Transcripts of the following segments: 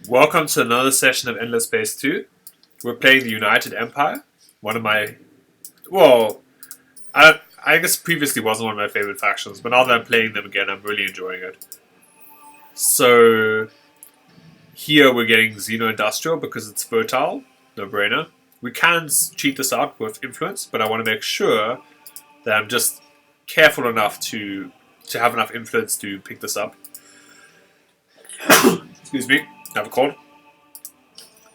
Welcome to another session of Endless Space 2. We're playing the United Empire. One of my... Well, I guess previously wasn't one of my favorite factions, but now that I'm playing them again, I'm really enjoying it. So, here we're getting Xeno-Industrial because it's fertile. No-brainer. We can cheat this out with influence, but I want to make sure that I'm just careful enough to have enough influence to pick this up. Excuse me. I have a cold.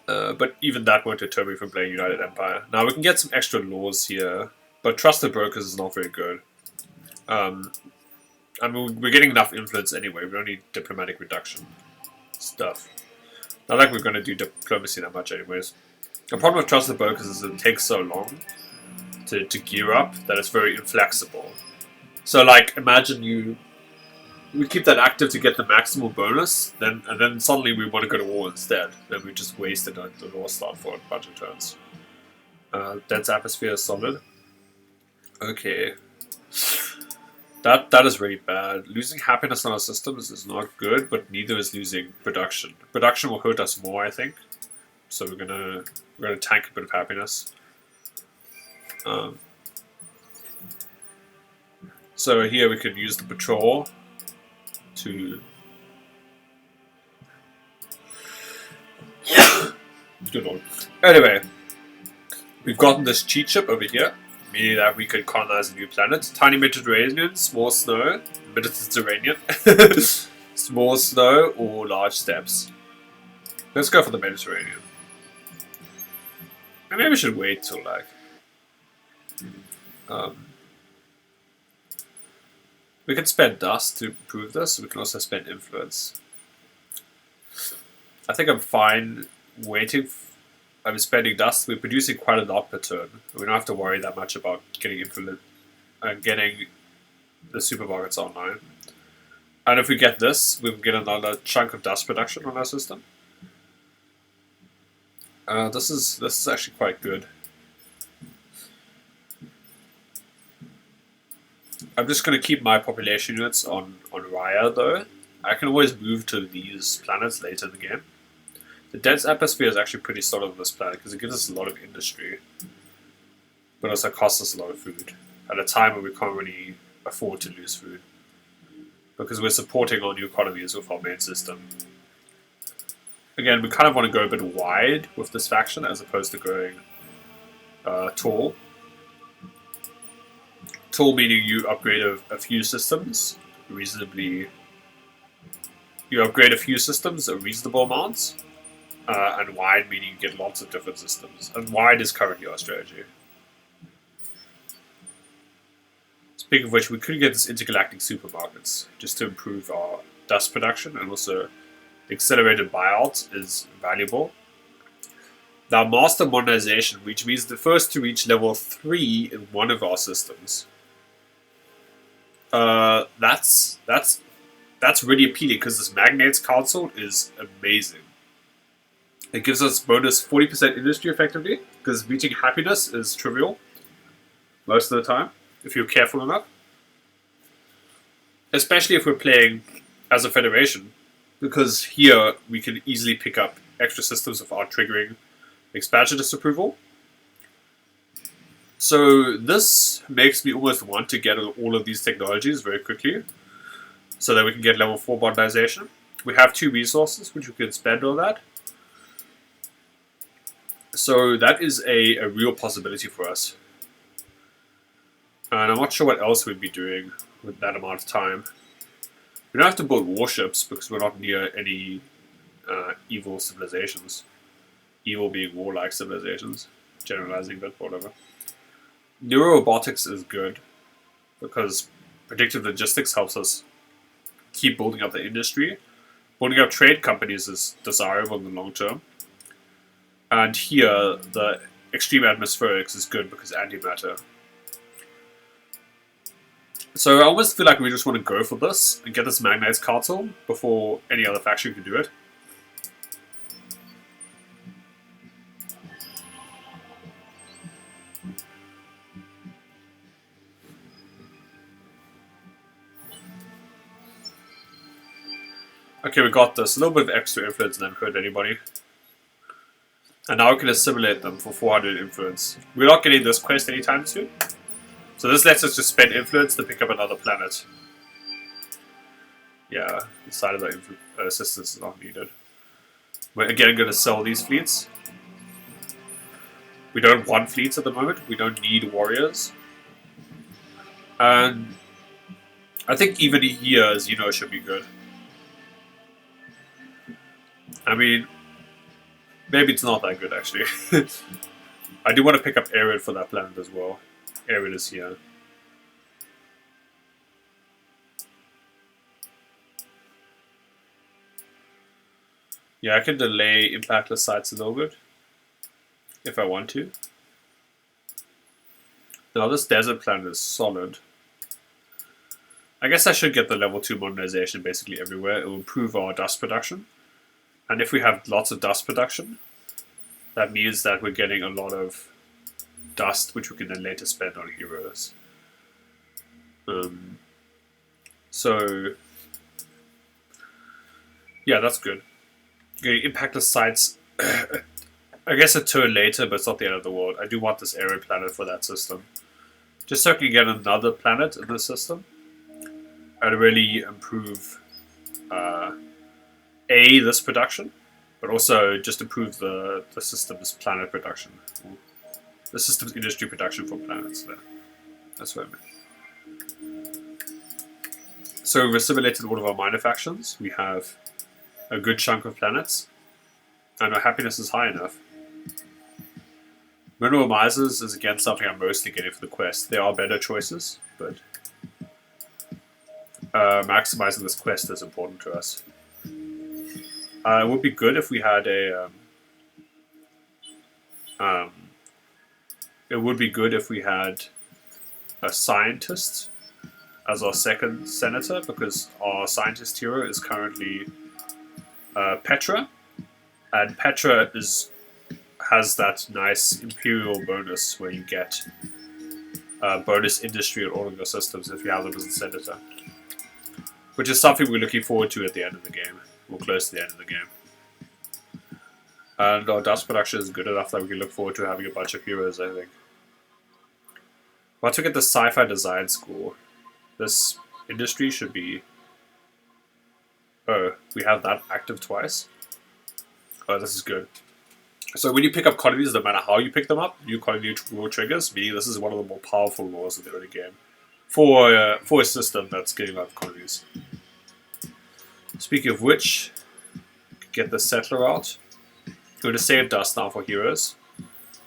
But even that won't deter me from playing United Empire. Now we can get some extra laws here, but Trusted Brokers is not very good. I mean, we're getting enough influence anyway. We don't need diplomatic reduction stuff. Not like we're going to do diplomacy that much anyways. The problem with Trusted Brokers is it takes so long to gear up that it's very inflexible. So like, imagine we keep that active to get the maximal bonus, and then suddenly we want to go to war instead. Then we just wasted the law start for a bunch of turns. Dense atmosphere is solid. Okay. That is really bad. Losing happiness on our systems is not good, but neither is losing production. Production will hurt us more, I think. So we're gonna tank a bit of happiness. So here we could use the patrol to good lord. Anyway, we've gotten this cheat ship over here, meaning that we could colonize a new planet. Tiny Mediterranean, small snow, Mediterranean, small snow, or large steppes. Let's go for the Mediterranean. Maybe we should wait till like we can spend dust to improve this. We can also spend influence. I think I'm fine waiting. I'm spending dust. We're producing quite a lot per turn. We don't have to worry that much about getting influence and getting the supermarkets online. And if we get this, we can get another chunk of dust production on our system. This is actually quite good. I'm just going to keep my population units on Raya, though. I can always move to these planets later in the game. The dense atmosphere is actually pretty solid on this planet because it gives us a lot of industry, but also costs us a lot of food at a time when we can't really afford to lose food because we're supporting our new economies with our main system. Again, we kind of want to go a bit wide with this faction as opposed to going tall. Tall meaning you upgrade a few systems reasonably. You upgrade a few systems a reasonable amounts, and wide meaning you get lots of different systems. And wide is currently our strategy. Speaking of which, we could get this intergalactic supermarkets just to improve our dust production, and also accelerated buyout is valuable. Now, master modernization, which means the first to reach level 3 in one of our systems. That's really appealing because this Magnates Council is amazing. It gives us bonus 40% industry effectively because reaching happiness is trivial most of the time if you're careful enough. Especially if we're playing as a federation, because here we can easily pick up extra systems without triggering expansion disapproval. So this makes me almost want to get all of these technologies very quickly so that we can get level 4 modernization. We have 2 resources which we can spend on that. So that is a real possibility for us. And I'm not sure what else we'd be doing with that amount of time. We don't have to build warships because we're not near any evil civilizations. Evil being warlike civilizations. Generalizing, but whatever. Neurorobotics is good because predictive logistics helps us keep building up the industry. Building up trade companies is desirable in the long term. And here, the extreme atmospherics is good because antimatter. So I almost feel like we just want to go for this and get this Magnates Council before any other faction can do it. Okay, we got this. A little bit of extra influence and haven't hurt anybody. And now we can assimilate them for 400 influence. We're not getting this quest anytime soon. So this lets us just spend influence to pick up another planet. Yeah, the side of the assistance is not needed. We're again going to sell these fleets. We don't want fleets at the moment. We don't need warriors. And I think even here, Xeno should be good. I mean, maybe it's not that good, actually. I do want to pick up Arid for that planet as well. Arid is here. Yeah, I can delay impactless sites a little bit. If I want to. Now this desert planet is solid. I guess I should get the level 2 modernization basically everywhere. It will improve our dust production. And if we have lots of dust production, that means that we're getting a lot of dust, which we can then later spend on heroes. So, yeah, that's good. Okay, impactless sites, I guess a turn later, but it's not the end of the world. I do want this area planet for that system. Just so I can get another planet in this system. And really improve this production, but also just improve the system's planet production. The system's industry production for planets there. That's what I meant. So we've assimilated all of our minor factions. We have a good chunk of planets. And our happiness is high enough. Mineral Misers is again something I'm mostly getting for the quest. There are better choices, but maximizing this quest is important to us. It would be good if we had a. It would be good if we had a scientist as our second senator, because our scientist hero is currently Petra, and Petra has that nice imperial bonus where you get bonus industry in all of your systems if you have them as a senator, which is something we're looking forward to at the end of the game. We're close to the end of the game. And our dust production is good enough that we can look forward to having a bunch of heroes, I think. Once we get the sci-fi design school, this industry should be... Oh, we have that active twice? Oh, this is good. So when you pick up colonies, no matter how you pick them up, new colony rule triggers, meaning this is one of the more powerful laws in the early game. For a system that's getting a lot of colonies. Speaking of which, get the settler out. We're going to save dust now for heroes.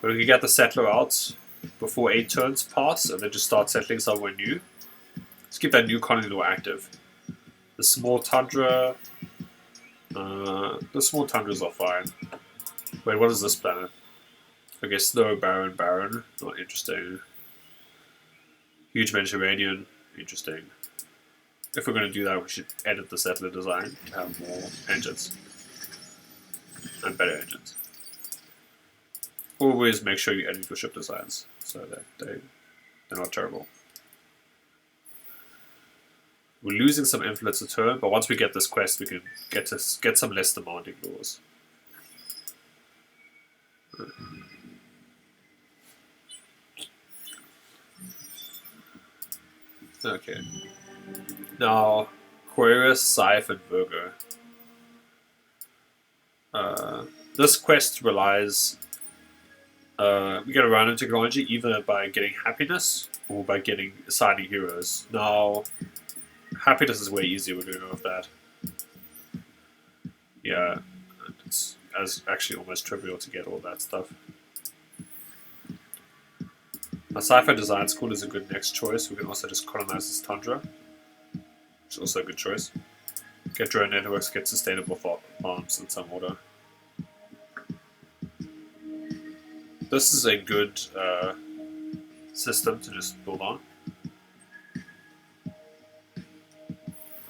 But we can get the settler out before 8 turns pass and then just start settling somewhere new. Let's keep that new colony law active. The small tundra... the small tundras are fine. Wait, what is this planet? Okay, snow, barren. Not interesting. Huge Mediterranean. Interesting. If we're going to do that, we should edit the settler design to have more engines. And better engines. Always make sure you edit your ship designs so that they're not terrible. We're losing some influence a turn, but once we get this quest, we can get some less demanding laws. Okay. Now, Aquarius, Scythe, and Virgo. This quest relies... we get a random technology either by getting happiness or by getting assigning heroes. Now, happiness is way easier when we know of that. Yeah, it's actually almost trivial to get all that stuff. A sci-fi design school is a good next choice. We can also just colonize this tundra, which is also a good choice. Get drone networks, get sustainable farms in some order. This is a good system to just build on.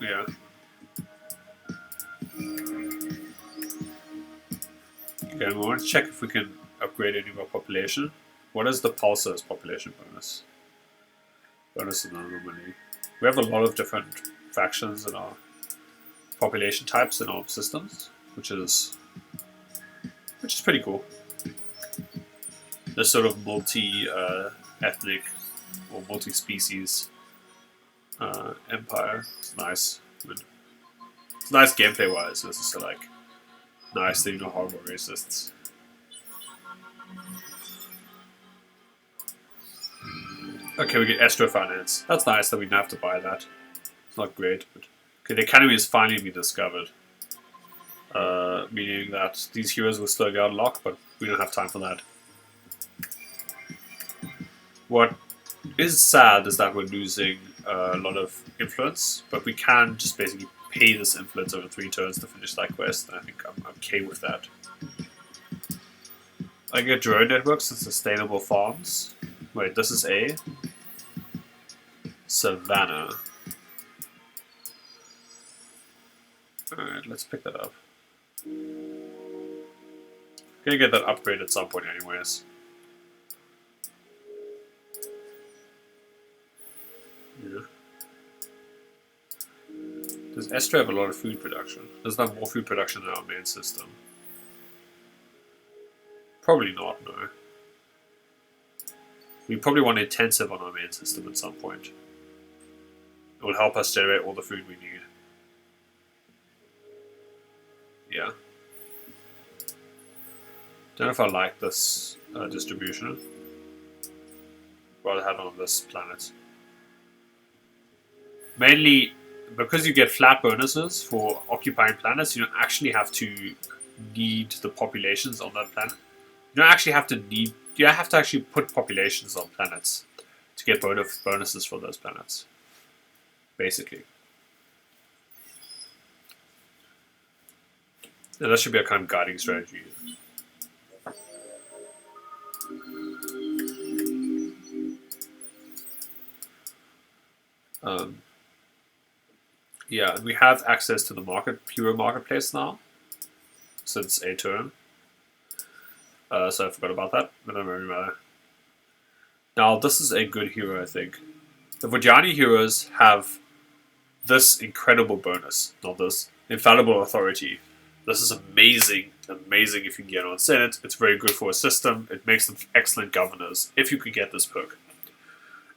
Yeah. Okay, we want to check if we can upgrade any of our population. What is the Pulsar's population bonus? Bonus is anomaly. We have a lot of different factions in our population types in our systems, which is pretty cool. This sort of multi-ethnic or multi-species empire. It's nice. I mean, it's nice gameplay-wise. This is like nice that you're not horrible racists. Okay, we get Estro Finance. That's nice that we don't have to buy that. It's not great, but okay, the academy has finally been discovered. Meaning that these heroes will still get unlocked, but we don't have time for that. What is sad is that we're losing a lot of influence, but we can just basically pay this influence over 3 turns to finish that quest, and I think I'm okay with that. I get drone networks and sustainable farms. Wait, this is a Savannah. Alright, let's pick that up. Gonna get that upgrade at some point anyways. Yeah. Does Estro have a lot of food production? Does it have more food production in our main system? Probably not, no. We probably want intensive on our main system at some point. It will help us generate all the food we need. Yeah. Don't know if I like this distribution. Rather have it on this planet. Mainly because you get flat bonuses for occupying planets, you don't actually have to need the populations on that planet. You don't actually have to need. You have to actually put populations on planets to get bonuses for those planets. Basically. And that should be a kind of guiding strategy. Yeah, and we have access to the hero marketplace now, since a turn. So I forgot about that, but don't really matter. Now, this is a good hero, I think. The Vojani heroes have this incredible bonus, not this, infallible authority. This is amazing, amazing if you can get on Senate. It's very good for a system. It makes them excellent governors, if you can get this perk.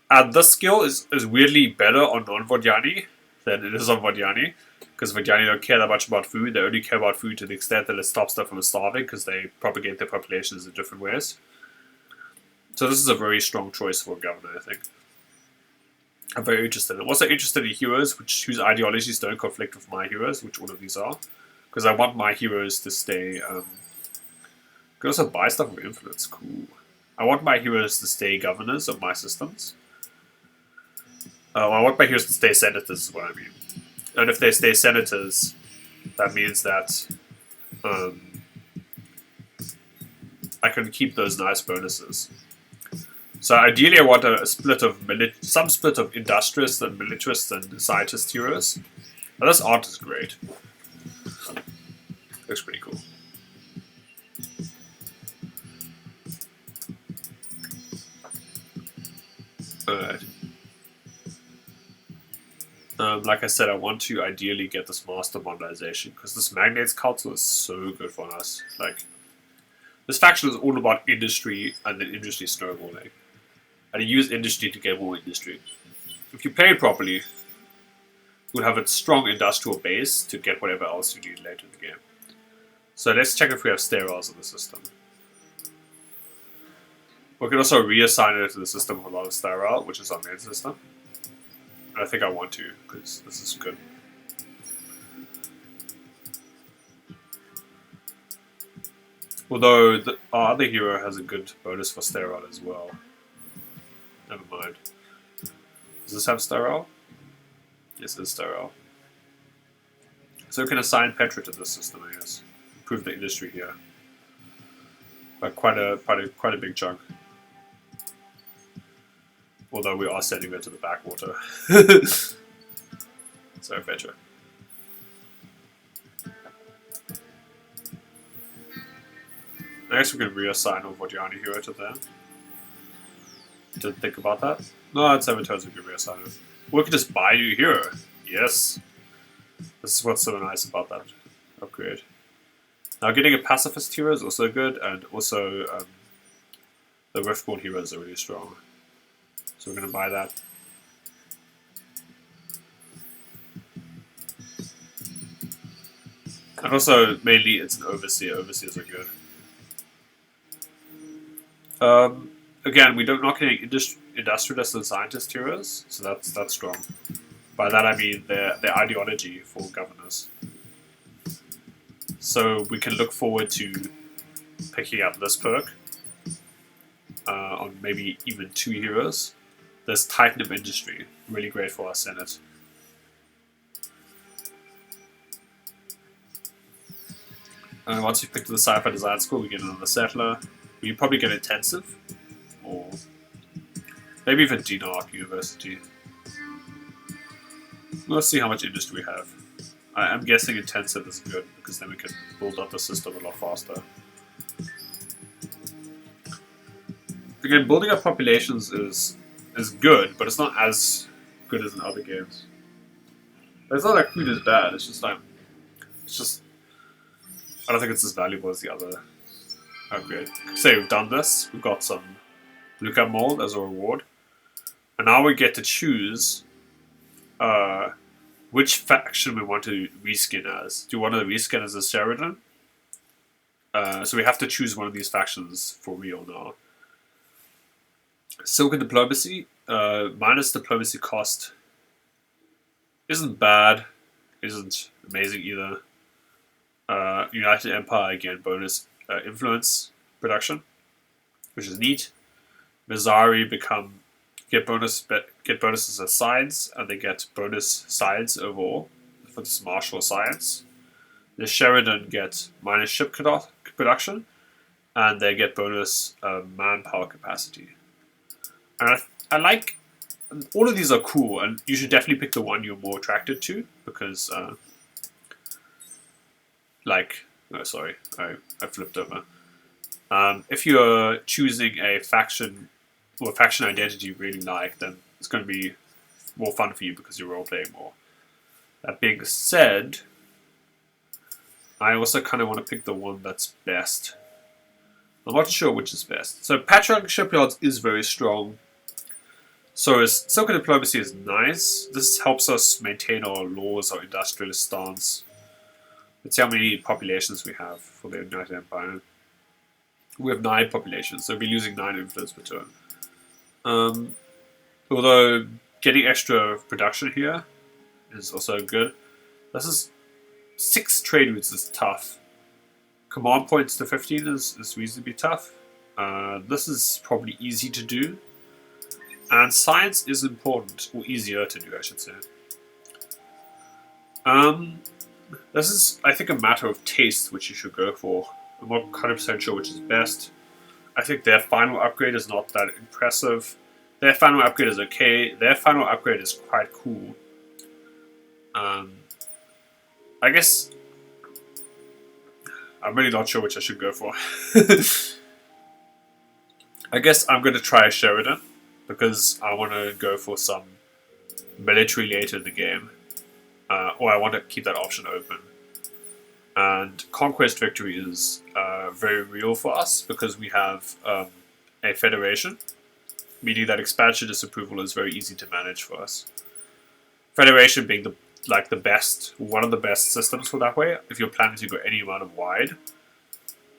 And this skill is weirdly better on non-Vojani than it is on Vojani, because Vojani don't care that much about food. They only care about food to the extent that it stops them from starving, because they propagate their populations in different ways. So this is a very strong choice for a governor, I think. I'm very interested. I'm also interested in heroes whose ideologies don't conflict with my heroes, which all of these are. Because I want my heroes to stay... I can also buy stuff with influence. Cool. I want my heroes to stay governors of my systems. I want my heroes to stay senators, is what I mean. And if they stay senators, that means that I can keep those nice bonuses. So ideally I want a split of some split of industrious and militarist and scientist heroes. But this art is great. Looks pretty cool. Alright. Like I said, I want to ideally get this master modernization, because this magnates council is so good for us. Like, this faction is all about industry and then industry snowballing. And you use industry to get more industry. If you play it properly, you'll have a strong industrial base to get whatever else you need later in the game. So let's check if we have sterols in the system. We can also reassign it to the system with a lot of sterile, which is our main system. And I think I want to, because this is good. Although our other hero has a good bonus for sterile as well. Never mind. Does this have sterile? Yes, it's sterile. So we can assign Petra to this system, I guess. Improve the industry here. But quite a big chunk. Although we are sending her to the backwater. So Petra. I guess we can reassign a Vojani hero to them. Didn't think about that. No, at 7 turns we can reassign it. We can just buy a new hero. Yes. This is what's so nice about that upgrade. Now getting a pacifist hero is also good, and also the Riftborn heroes are really strong. So we're going to buy that. And also, mainly, it's an Overseer. Overseers are good. Again, we don't not getting industrialist and scientist heroes, so that's strong. By that I mean their ideology for governors. So we can look forward to picking up this perk on maybe even 2 heroes. There's Titan of Industry, really great for our Senate. And once we pick to the Sci-Fi Design School, we get another Settler. We probably get Intensive, or maybe even Dinark University. Let's see how much industry we have. I'm guessing Intensive is good, because then we can build up the system a lot faster. Again, building up populations is good, but it's not as good as in other games. It's not like food is bad, it's just I don't think it's as valuable as the other upgrade. Say we've done this, we've got some Luca mold as a reward, and now we get to choose which faction we want to reskin as. Do you want to reskin as a Sheridan? So we have to choose one of these factions for real now. Silken Diplomacy, minus diplomacy cost, isn't bad, isn't amazing either. United Empire, again, bonus influence production, which is neat. Mizari get bonuses as sides, and they get bonus sides overall for this martial science. The Sheridan get minus ship production, and they get bonus manpower capacity. And I like all of these are cool, and you should definitely pick the one you're more attracted to because, sorry, I flipped over. If you're choosing a faction or a faction identity you really like, then it's going to be more fun for you because you're role playing more. That being said, I also kind of want to pick the one that's best. I'm not sure which is best. So Patriotic Shipyards is very strong. So Silken Diplomacy is nice. This helps us maintain our laws, our industrialist stance. Let's see how many populations we have for the United Empire. We have 9 populations, so we'll be losing 9 influence per turn. Although getting extra production here is also good. This is 6 trade routes is tough. Command points to 15 is reasonably tough. This is probably easy to do. And science is important, or easier to do, I should say. This is, I think, a matter of taste, which you should go for. I'm not 100% sure which is best. I think their final upgrade is not that impressive. Their final upgrade is okay. Their final upgrade is quite cool. I guess I'm really not sure which I should go for. I guess I'm going to try Sheridan because I want to go for some military later in the game. Or I want to keep that option open. And Conquest Victory is very real for us because we have a federation, meaning that expansion disapproval is very easy to manage for us. Federation being one of the best systems for that way. If you're planning to go any amount of wide,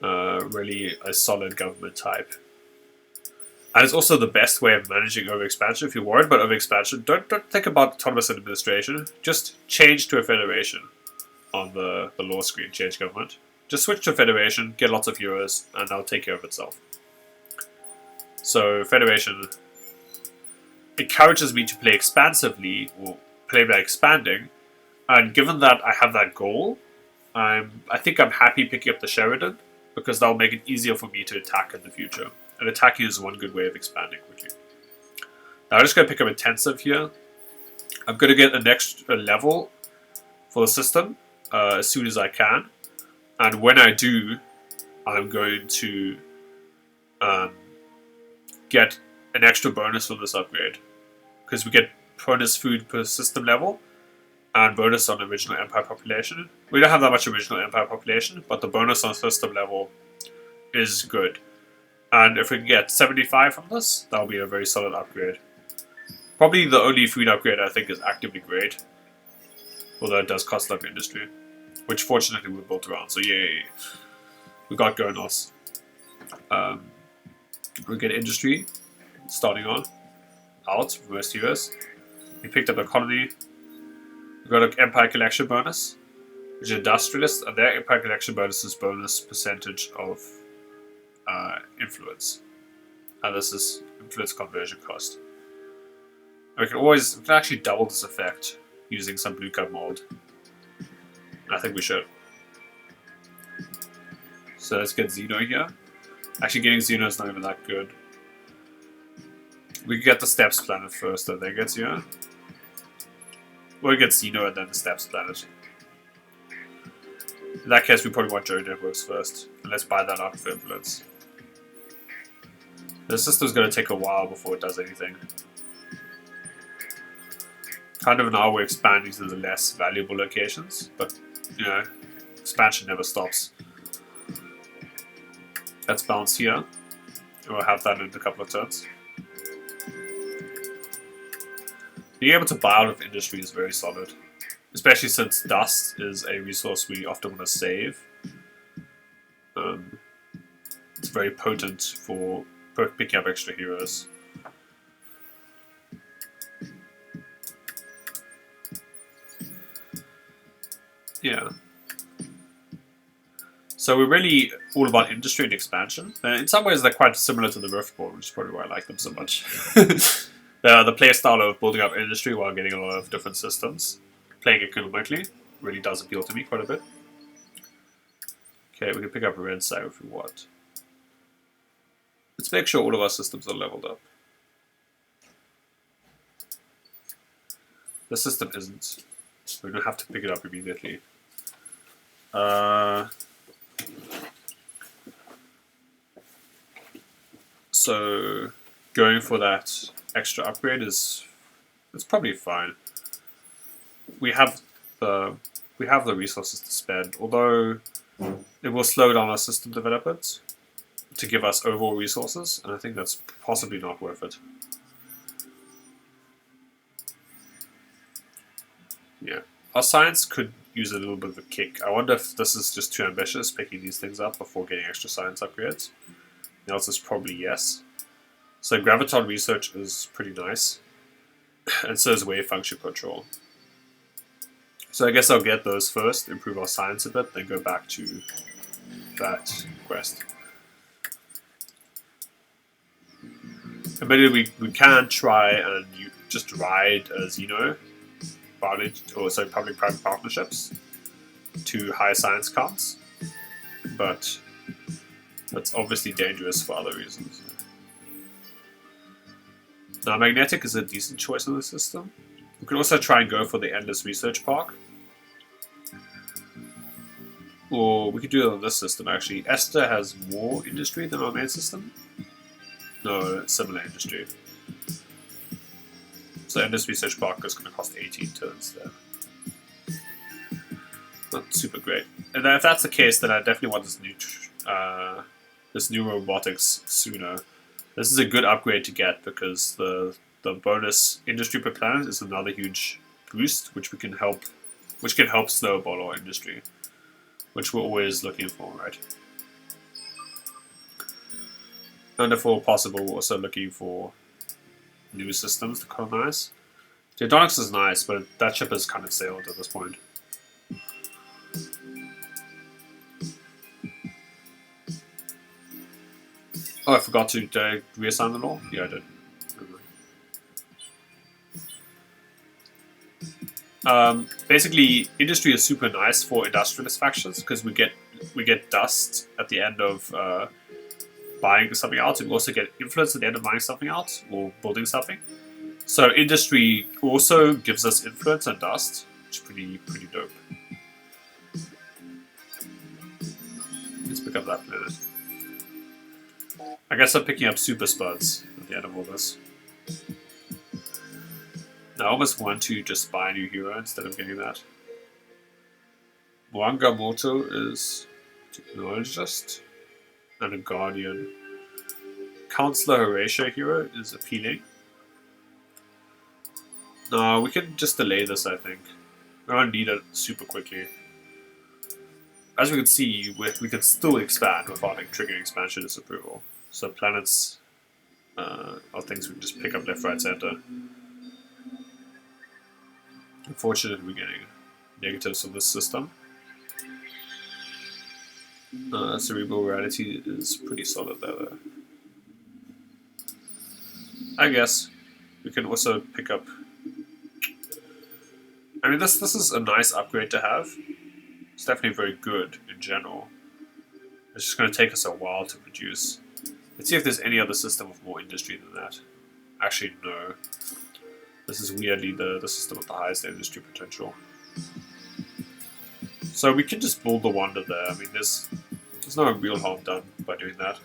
really a solid government type. And it's also the best way of managing overexpansion. If you're worried about overexpansion, don't think about autonomous administration. Just change to a federation on the law screen, change government. Just switch to a federation, get lots of heroes, and that'll take care of itself. So federation encourages me to play expansively, or play by expanding. And given that I have that goal, I think I'm happy picking up the Sheridan, because that'll make it easier for me to attack in the future. And attacking is one good way of expanding quickly. Now I'm just going to pick up Intensive here. I'm going to get an extra level for the system as soon as I can. And when I do, I'm going to get an extra bonus for this upgrade. Because we get bonus food per system level. and bonus on original empire population. We don't have that much original empire population, but the bonus on system level is good. And if we can get 75 from this, that'll be a very solid upgrade. Probably the only food upgrade I think is actively great, although it does cost up industry, which fortunately we built around. So yay, we got going us. We get industry starting on out for most US. We picked up a colony. We got an empire collection bonus, which is industrialist, and their empire collection bonus is bonus percentage of influence. And this is influence conversion cost. And we can actually double this effect using some blue card mold. And I think we should. So let's get Xeno here. Actually, getting Xeno is not even that good. We can get the Steps planet first, and then get Xeno. Or we get Xeno and then the Steps planet. In that case, we probably want Joe Networks first. And let's buy that out for influence. The system's going to take a while before it does anything. Kind of now we're expanding to the less valuable locations, but, you know, expansion never stops. Let's bounce here. We'll have that in a couple of turns. Being able to buy out of industry is very solid, especially since dust is a resource we often want to save. It's very potent for picking up extra heroes. Yeah. So we're really all about industry and expansion. In some ways they're quite similar to the Riftboard, which is probably why I like them so much. The playstyle of building up industry while getting a lot of different systems, playing economically, really does appeal to me quite a bit. Okay, we can pick up a red side if we want. Let's make sure all of our systems are leveled up. The system isn't. We don't have to pick it up immediately. So going for that extra upgrade it's probably fine. We have the resources to spend, although it will slow down our system development to give us overall resources, and I think that's possibly not worth it. Yeah, our science could use a little bit of a kick. I wonder if this is just too ambitious, picking these things up before getting extra science upgrades. The answer is probably yes. So graviton research is pretty nice, and so is wave function control. So I guess I'll get those first, improve our science a bit, then go back to that quest. Admittedly, we can try and just ride Xeno, or so public-private partnerships to high science counts, but that's obviously dangerous for other reasons. Now, magnetic is a decent choice in the system. We could also try and go for the Endless Research Park. Or we could do it on this system, actually. Esther has more industry than our main system. No, similar industry. So Endless Research Park is going to cost 18 turns there. Not super great. And then if that's the case, then I definitely want this new robotics sooner. This is a good upgrade to get because the bonus industry per planet is another huge boost, which can help snowball our industry, which we're always looking for, right? And if all possible, we're also looking for new systems to colonize. Geodonics is nice, but that ship has kind of sailed at this point. Oh, I forgot to reassign the law? Yeah, I did. Basically, industry is super nice for industrialist factions because we get dust at the end of buying something out. We also get influence at the end of buying something out or building something. So industry also gives us influence and dust, which is pretty dope. Let's pick up that planet. I guess I'm picking up super spuds at the end of all this. I almost want to just buy a new hero instead of getting that. Mwanga Moto is technologist and a guardian. Counselor Horatio hero is appealing. No, we can just delay this, I think. We don't need it super quickly. As we can see, we can still expand without triggering expansion disapproval. So planets are things we can just pick up left, right, center. Unfortunately, we're getting negatives from this system. Cerebral reality is pretty solid there, though. I guess we can also pick up. I mean, this is a nice upgrade to have. It's definitely very good in general. It's just going to take us a while to produce. Let's see if there's any other system with more industry than that. Actually, no. This is weirdly the system with the highest industry potential. So we can just build the wonder there. I mean, there's no real harm done by doing that.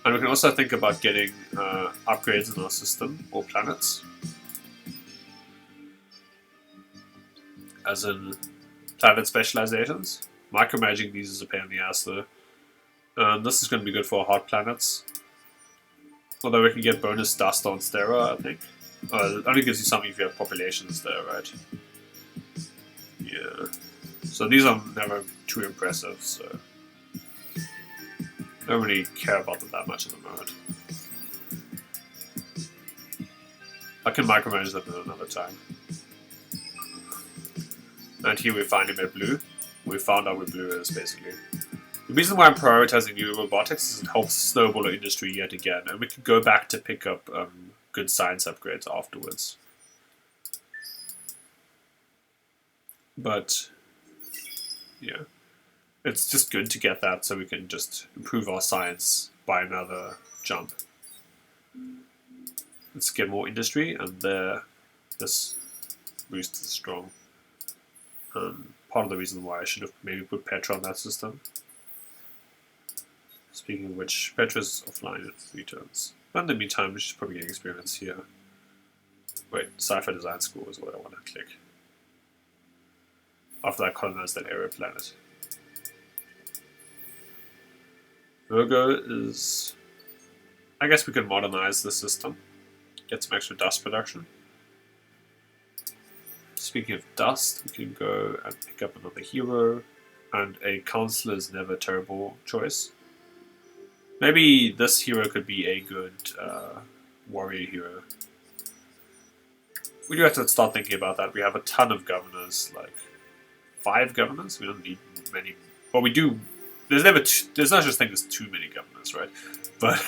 And we can also think about getting upgrades in our system or planets. As in planet specializations. Micromanaging these is a pain in the ass though. This is going to be good for hot planets. Although we can get bonus dust on Stera, I think. It only gives you something if you have populations there, right? Yeah. So these are never too impressive, so I don't really care about them that much at the moment. I can micromanage them at another time. And here we find him at blue. We found out where blue is, basically. The reason why I'm prioritizing new robotics is it helps snowball our industry yet again, and we can go back to pick up good science upgrades afterwards. But, yeah. It's just good to get that so we can just improve our science by another jump. Let's get more industry, and this boost is strong. Part of the reason why I should have maybe put Petra on that system. Speaking of which, Petra's offline at 3 turns. But in the meantime, we should probably get experience here. Wait, Sci-Fi Design School is what I want to click. After that, colonize that area planet. Virgo is... I guess we can modernize the system. Get some extra dust production. Speaking of dust, we can go and pick up another hero. And a counselor is never a terrible choice. Maybe this hero could be a good warrior hero. We do have to start thinking about that. We have a ton of governors, like 5 governors. We don't need many. Well, we do. There's no such thing as too many governors, right? But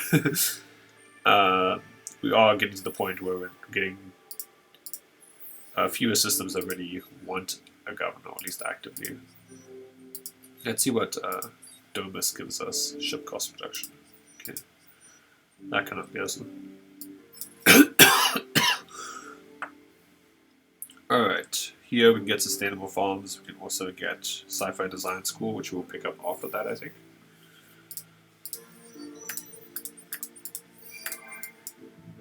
we are getting to the point where we're getting fewer systems that really want a governor, at least actively. Let's see what Domus gives us. Ship cost reduction. Okay. That cannot be awesome. Alright. Here we can get sustainable farms. We can also get Sci-Fi Design School, which we'll pick up after that, I think.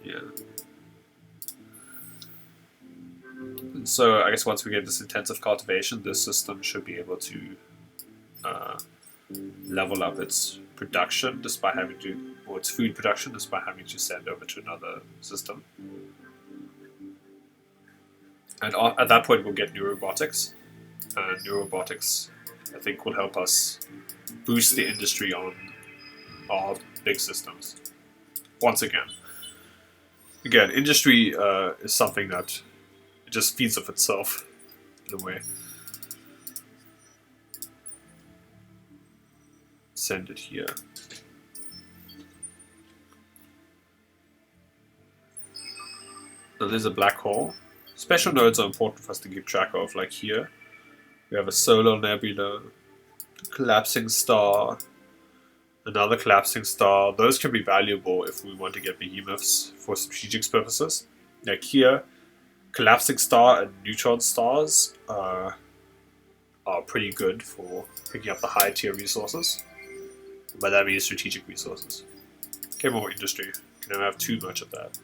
Yeah. And so I guess once we get this intensive cultivation, this system should be able to level up its production despite having to, or its food production despite having to send over to another system. And at that point, we'll get new robotics. And new robotics, I think, will help us boost the industry on our big systems. Once again. Again, industry is something that just feeds off itself, in a way. Send it here. Now there's a black hole. Special nodes are important for us to keep track of, like here. We have a solar nebula, a collapsing star, another collapsing star. Those can be valuable if we want to get behemoths for strategic purposes. Like here, collapsing star and neutron stars are pretty good for picking up the high tier resources. By that means strategic resources. Okay, more industry. Can never have too much of that.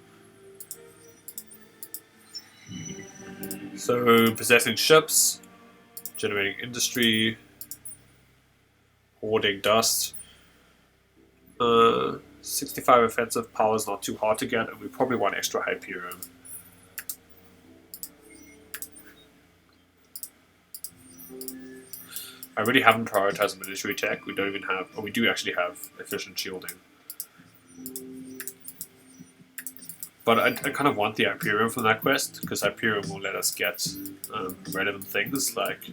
So, possessing ships, generating industry, hoarding dust. 65 offensive power is not too hard to get, and we probably want extra Hyperion. I really haven't prioritized military tech. We don't even have, or we do actually have efficient shielding. But I kind of want the Hyperion from that quest, because Hyperion will let us get relevant things like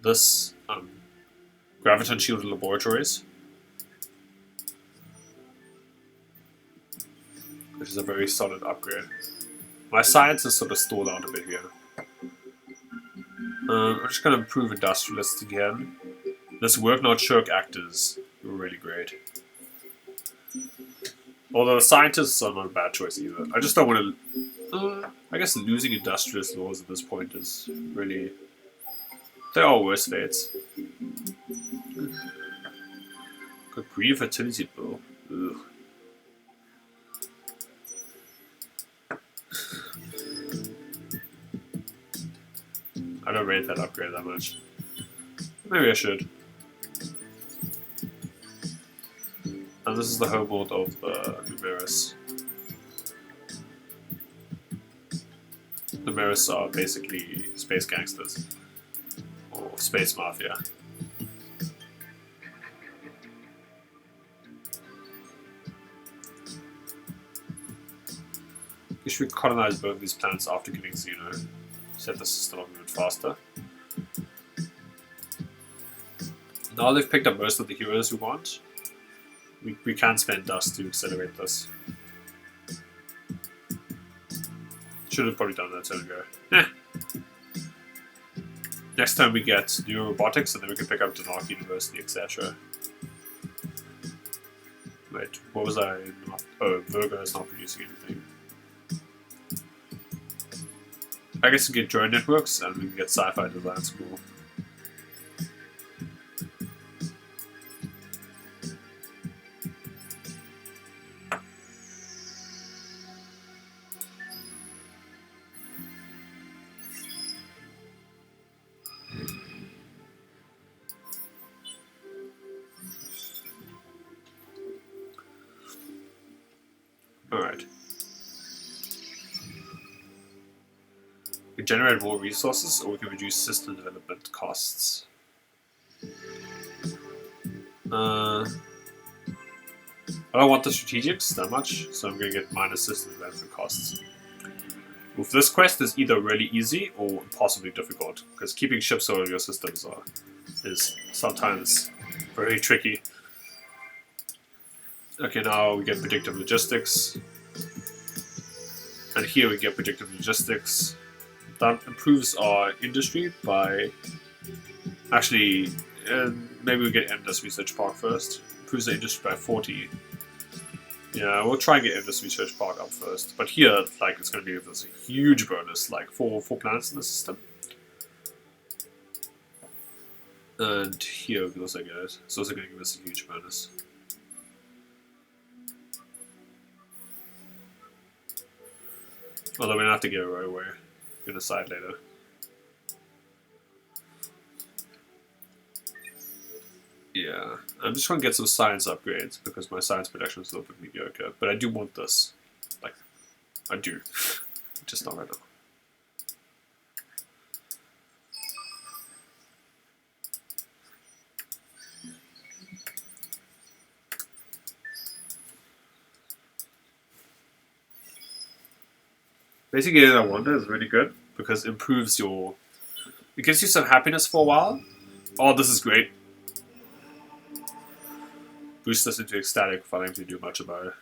this graviton shielded laboratories, which is a very solid upgrade. My science is sort of stalled out a bit here. I'm just going to improve industrialists again. This work not shirk act is really great. Although scientists are not a bad choice either. I just don't want to... I guess losing industrialist laws at this point is really... There are worse fates. Got green fertility bill. Ugh. I don't rate that upgrade that much. Maybe I should. And this is the homeworld of the Numeris. Numeris are basically space gangsters. Or space mafia. We should colonize both these planets after getting Xeno. Set the system up a bit faster. Now they've picked up most of the heroes we want. We can spend dust to accelerate this. Should have probably done that turn ago. Next time we get new robotics, and then we can pick up Denark University, etc. Wait, what was I not? Oh, Virgo is not producing anything. I guess we get drone networks, and we can get sci-fi design school. Alright. We can generate more resources, or we can reduce system development costs. I don't want the strategics that much, so I'm going to get minus system development costs. With this quest is either really easy or impossibly difficult, because keeping ships out of your systems is sometimes very tricky. Okay, now we get predictive logistics. And here we get predictive logistics. That improves our industry by... Actually, maybe we get Endless Research Park first. Improves the industry by 40. Yeah, we'll try and get Endless Research Park up first. But here, like, it's going to be this huge bonus, like four planets in the system. And here we can also get it. It's also going to give us a huge bonus. Although we don't have to get it right away. We're going to decide later. Yeah, I'm just trying to get some science upgrades because my science production is a little bit mediocre. But I do want this. Like, I do. Just not right now. Basically, that Wonder is really good because it improves your... It gives you some happiness for a while. Oh, this is great. Boost us into ecstatic without having to do much about it.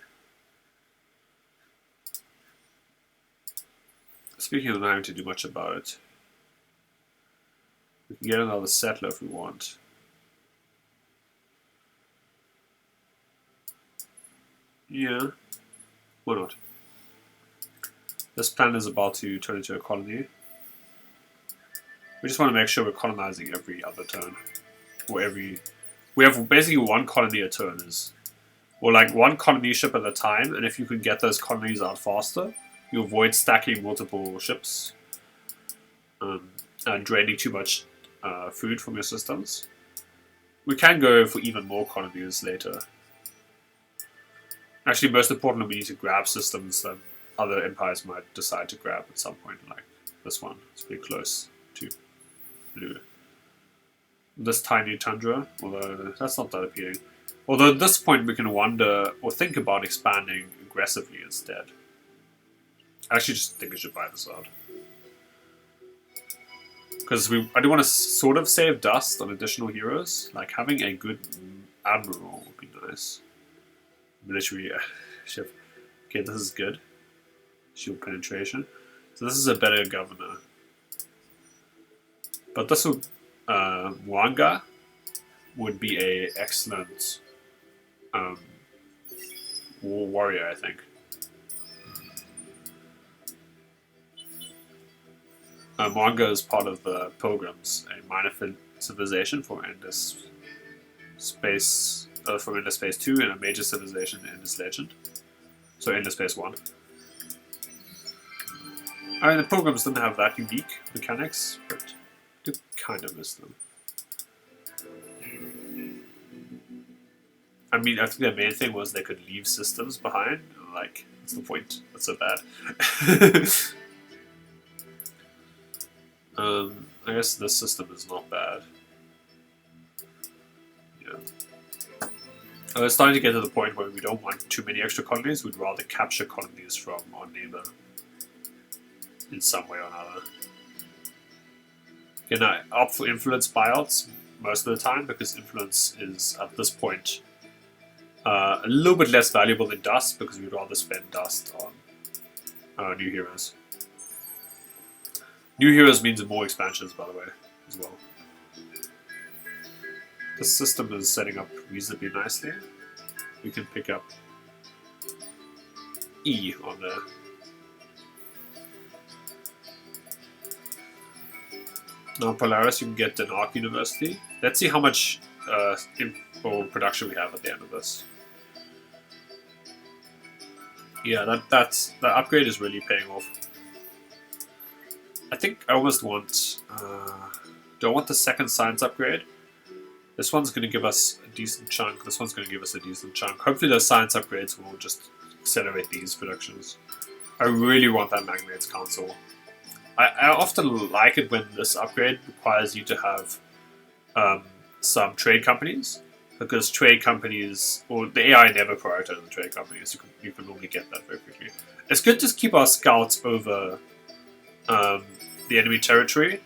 Speaking of not having to do much about it, we can get another settler if we want. Yeah, why not? This planet is about to turn into a colony. We just want to make sure we're colonizing every other turn. Or every... We have basically one colony a turn. Or like one colony ship at a time, and if you can get those colonies out faster, You avoid stacking multiple ships and draining too much food from your systems. We can go for even more colonies later. Actually, most importantly, we need to grab systems that other empires might decide to grab at some point, like this one. It's pretty close to blue. This tiny tundra, although that's not that appealing. Although at this point we can wonder or think about expanding aggressively instead. I actually just think I should buy this out. Because I do want to sort of save dust on additional heroes. Like having a good admiral would be nice. Military ship. Okay, this is good. Shield penetration. So this is a better governor. But this would Mwanga would be a excellent warrior, I think. Mwanga is part of the Pilgrims, a minor civilization for Endless Space, from Endless Space 2, and a major civilization in Endless Legend. So Endless Space 1. I mean, the Pilgrims didn't have that unique mechanics, but I do kind of miss them. I mean, I think their main thing was they could leave systems behind. Like, what's the point? That's so bad. I guess this system is not bad. Yeah. It's starting to get to the point where we don't want too many extra colonies. We'd rather capture colonies from our neighbor in some way or another. Again, I opt for influence buyouts most of the time because influence is, at this point, a little bit less valuable than dust because we'd rather spend dust on new heroes. New heroes means more expansions, by the way, as well. This system is setting up reasonably nicely. We can pick up E on there. Now Polaris, you can get an Arc University. Let's see how much production we have at the end of this. Yeah, that upgrade is really paying off. I think I almost want... do I want the second science upgrade? This one's going to give us a decent chunk. This one's going to give us a decent chunk. Hopefully those science upgrades will just accelerate these productions. I really want that Magnates Council. I often like it when this upgrade requires you to have some trade companies. Because trade companies, or the AI never prioritizes the trade companies. You can normally get that very quickly. It's good to keep our scouts over the enemy territory,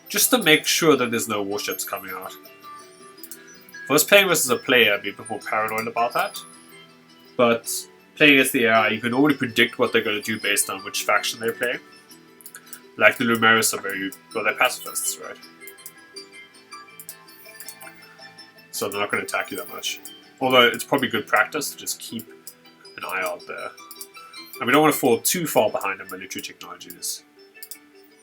just to make sure that there's no warships coming out. If I was playing this as a player, I'd be a bit more paranoid about that. But playing against the AI, you can already predict what they're going to do based on which faction they're playing. Like the Lumeris are they're pacifists, right? So they're not going to attack you that much. Although it's probably good practice to just keep an eye out there. And we don't want to fall too far behind in military technologies.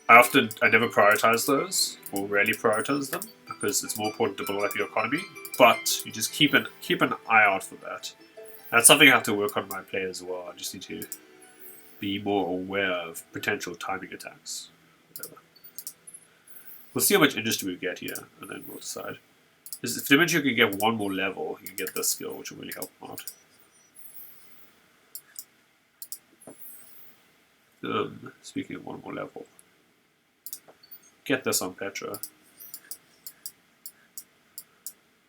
I never prioritize those, or rarely prioritize them, because it's more important to build up your economy. But you just keep an eye out for that. That's something I have to work on my play as well. I just need to be more aware of potential timing attacks. Whatever. We'll see how much industry we get here, and then we'll decide. If the you can get one more level, you can get this skill, which will really help them out. Speaking of one more level, get this on Petra.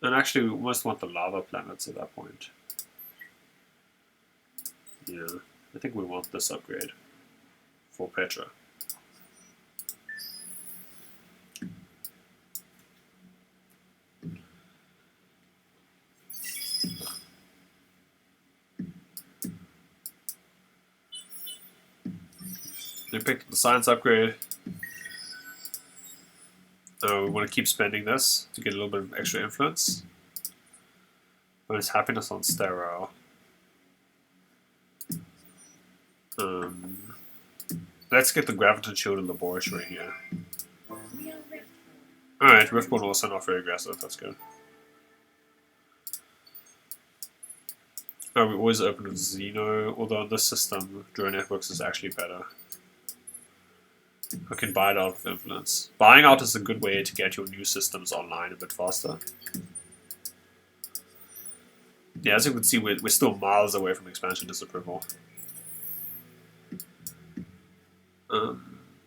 And actually, we almost want the lava planets at that point. Yeah, I think we want this upgrade for Petra. We picked up the science upgrade. We want to keep spending this to get a little bit of extra influence. Bonus happiness on sterile. Let's get the graviton shield and laboratory here. Alright, Riftborn also not very aggressive, that's good. We always open with Xeno, although on this system, Drone Networks is actually better. I can buy it out of influence. Buying out is a good way to get your new systems online a bit faster. Yeah, as you can see, we're still miles away from expansion disapproval.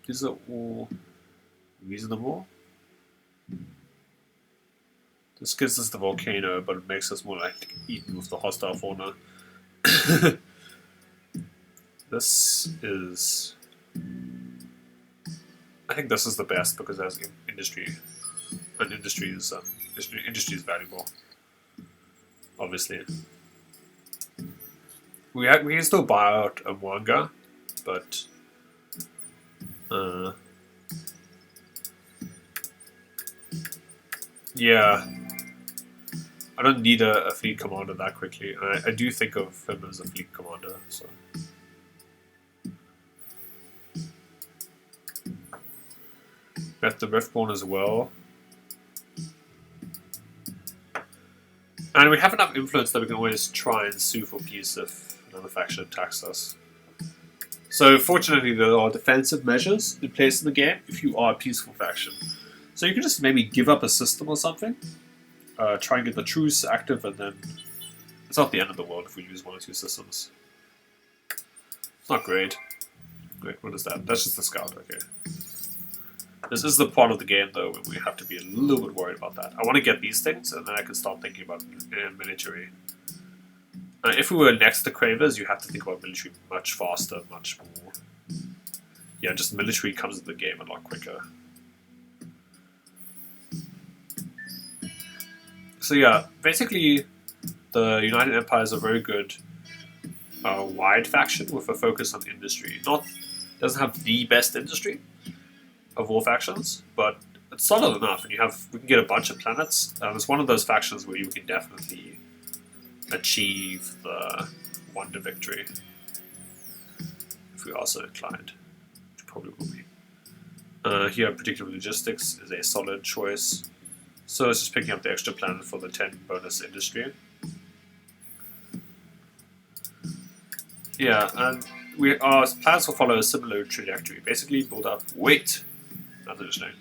These are all reasonable. This gives us the volcano, but it makes us more like eaten with the hostile fauna. This is... I think this is the best because it has industry. And industry is valuable. Obviously. We can still buy out a Mwanga, but... yeah. I don't need a fleet commander that quickly. I do think of him as a fleet commander, so... We have the Riftborn as well. And we have enough influence that we can always try and sue for peace if another faction attacks us. So fortunately there are defensive measures in place in the game if you are a peaceful faction. So you can just maybe give up a system or something. Try and get the truce active, and then it's not the end of the world if we lose one or two systems. It's not great. Wait, what is that? That's just the scout, okay. This is the part of the game, though, when we have to be a little bit worried about that. I want to get these things, and then I can start thinking about military. If we were next to Cravers, you have to think about military much faster, much more. Yeah, just military comes into the game a lot quicker. So yeah, basically, the United Empire is a very good wide faction with a focus on industry. Doesn't have the best industry of all factions, but it's solid enough, and we can get a bunch of planets. It's one of those factions where you can definitely achieve the wonder victory if we are so inclined, which probably will be. Here, predictive logistics is a solid choice. So it's just picking up the extra planet for the 10 bonus industry. Yeah, and our plans will follow a similar trajectory. Basically, build up. Wait! That's interesting.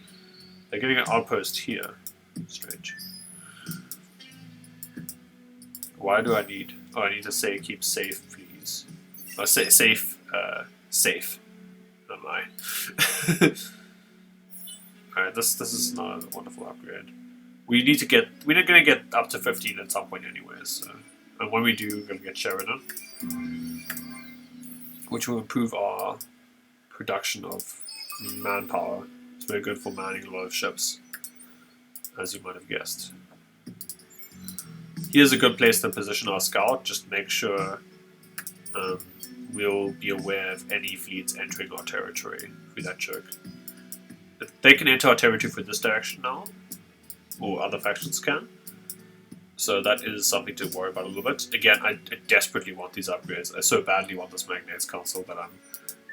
They're getting an outpost here. Strange. Why do I need... Oh, I need to say keep safe, please. Oh, say safe. Safe. Not lie. Alright, this is not a wonderful upgrade. We're going to get up to 15 at some point anyways. So. And when we do, we're going to get Sheridan. Which will improve our production of manpower. It's very good for manning a lot of ships, as you might have guessed. Here's a good place to position our scout, just to make sure we'll be aware of any fleets entering our territory through that jerk. They can enter our territory through this direction now, or other factions can. So that is something to worry about a little bit. Again, I desperately want these upgrades. I so badly want this Magnates Council that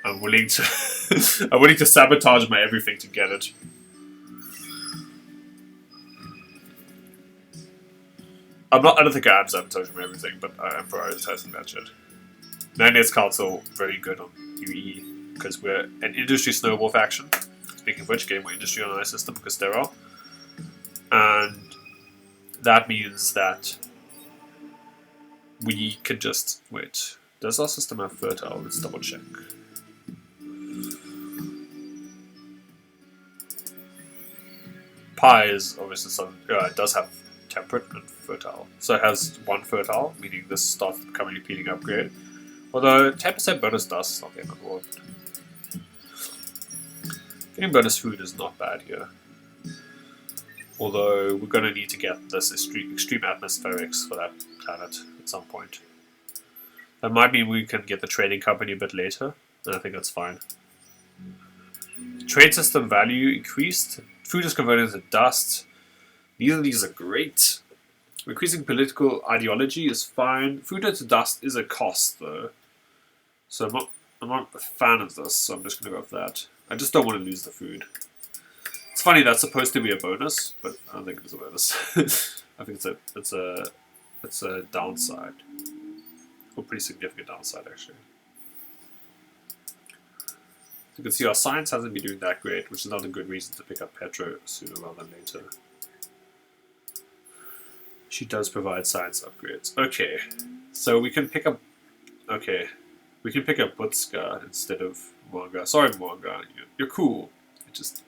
I'm willing to I'm willing to sabotage my everything to get it. I don't think I am sabotaging my everything, but I am prioritizing that shit. Magnates Council, very good on UE, because we're an industry snowball faction. Speaking of which, getting more industry on our system because there are. And that means that we can just... Wait, does our system have fertile? Let's double check. Pi is obviously some... it does have temperate and fertile. So it has one fertile, meaning this starts becoming a repeating upgrade. Although 10% bonus dust is not the end of the world. Getting bonus food is not bad here. Although we're going to need to get this extreme atmospherics for that planet at some point. That might mean we can get the trading company a bit later, and I think that's fine. Trade system value increased. Food is converted into dust. Neither of these are great. Increasing political ideology is fine. Food into dust is a cost, though. So I'm not a fan of this, so I'm just going to go with that. I just don't want to lose the food. It's funny, that's supposed to be a bonus, but I don't think it's a bonus. I think it's a downside. a pretty significant downside, actually. You can see our science hasn't been doing that great, which is not a good reason to pick up Petro sooner rather than later. She does provide science upgrades. Okay, so we can pick up... Okay, we can pick up Butska instead of Manga. Sorry, Manga, you're cool. You're just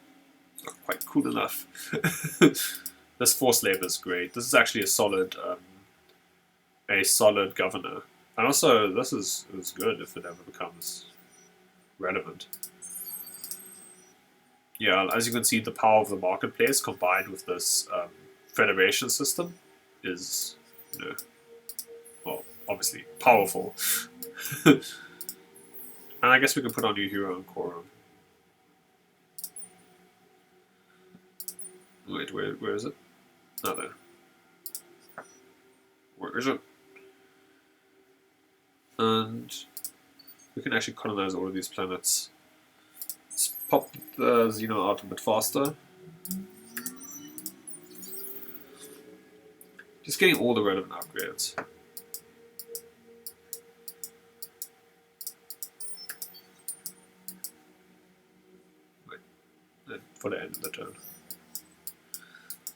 not quite cool enough. This forced labor is great. This is actually a solid governor. And also, this is good if it ever becomes relevant. Yeah, as you can see, the power of the marketplace combined with this federation system is, well, obviously powerful. And I guess we can put our new hero on Koron. Wait, where is it? Oh, there. Where is it? And we can actually colonize all of these planets. Let's pop the Xeno out a bit faster. Just getting all the relevant upgrades. Wait, for the end of the turn.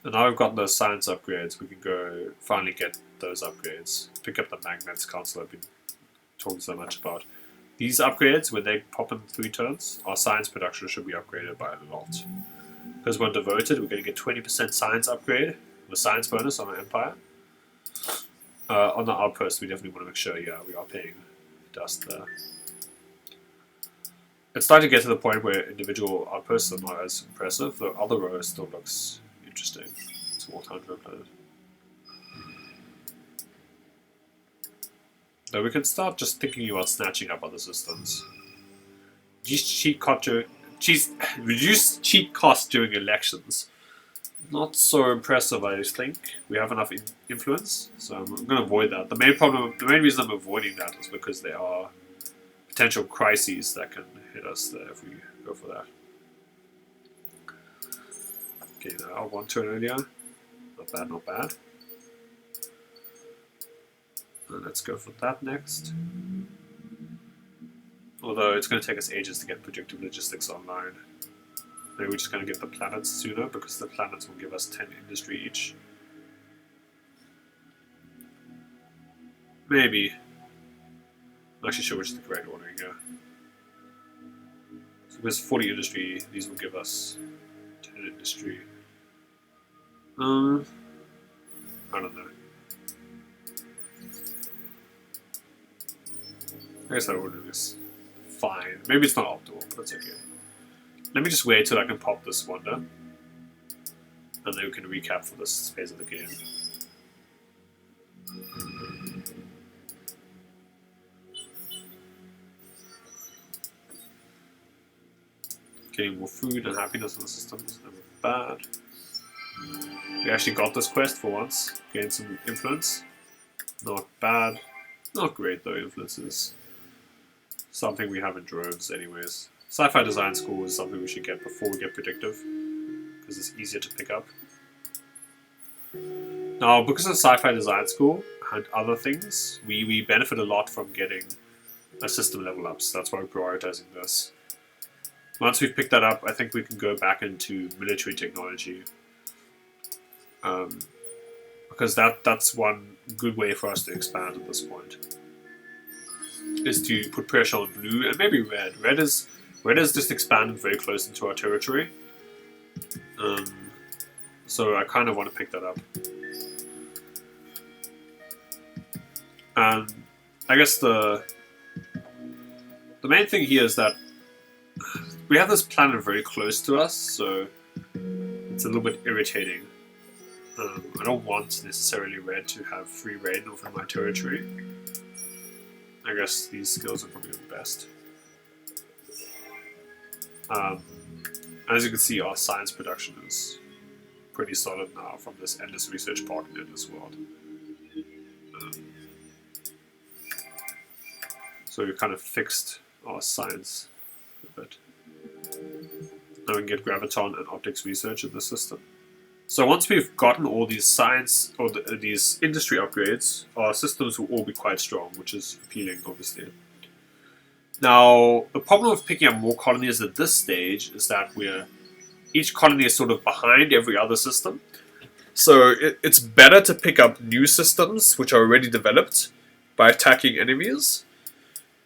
And now we've got those science upgrades, we can go finally get those upgrades. Pick up the magnets council I've been talking so much about. These upgrades, when they pop in 3 turns, our science production should be upgraded by a lot. Because we're devoted, we're going to get 20% science upgrade with science bonus on our empire. On the outpost, we definitely want to make sure, yeah, we are paying dust there. It's starting to get to the point where individual outposts are not as impressive. The other row still looks interesting. Small tundra planet. Though we can start just thinking about snatching up other systems. Reduce cheat costs during elections. Not so impressive, I just think. We have enough influence, so I'm going to avoid that. The main reason I'm avoiding that is because there are potential crises that can hit us there if we go for that. Okay, now 1 turn earlier. Not bad, not bad. Let's go for that next. Although it's going to take us ages to get predictive logistics online. Maybe we're just going to get the planets sooner because the planets will give us 10 industry each. Maybe. I'm actually sure which is the correct ordering here. So there's 40 industry, these will give us 10 industry. I don't know. I guess that order is fine. Maybe it's not optimal, but that's okay. Let me just wait till I can pop this wonder. And then we can recap for this phase of the game. Getting more food and happiness in the system is never bad. We actually got this quest for once. Gained some influence. Not bad. Not great though, influence is something we have in droves anyways. Sci-fi design school is something we should get before we get predictive, because it's easier to pick up. Now, because of sci-fi design school and other things, we benefit a lot from getting a system level up, so that's why we're prioritizing this. Once we've picked that up, I think we can go back into military technology. Because that's one good way for us to expand at this point. Is to put pressure on blue and maybe red. Red is just expanded very close into our territory. So I kind of want to pick that up. And I guess the main thing here is that we have this planet very close to us, so it's a little bit irritating. I don't want necessarily red to have free reign over my territory. I guess these skills are probably the best. As you can see, our science production is pretty solid now from this endless research partner in this world. So we've kind of fixed our science a bit. Now we can get graviton and optics research in the system. So once we've gotten all these science or these industry upgrades, our systems will all be quite strong, which is appealing, obviously. Now, the problem with picking up more colonies at this stage is that each colony is sort of behind every other system. So it's better to pick up new systems which are already developed by attacking enemies,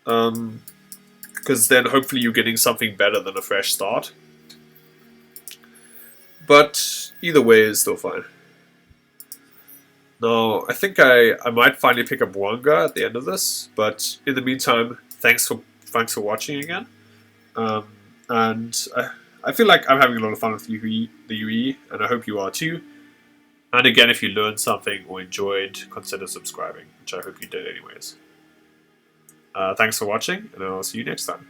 because then hopefully you're getting something better than a fresh start. But either way is still fine. Now, I think I might finally pick up Wanga at the end of this, but in the meantime, thanks for watching again. And I feel like I'm having a lot of fun with the UE, and I hope you are too. And again, if you learned something or enjoyed, consider subscribing, which I hope you did anyways. Thanks for watching, and I'll see you next time.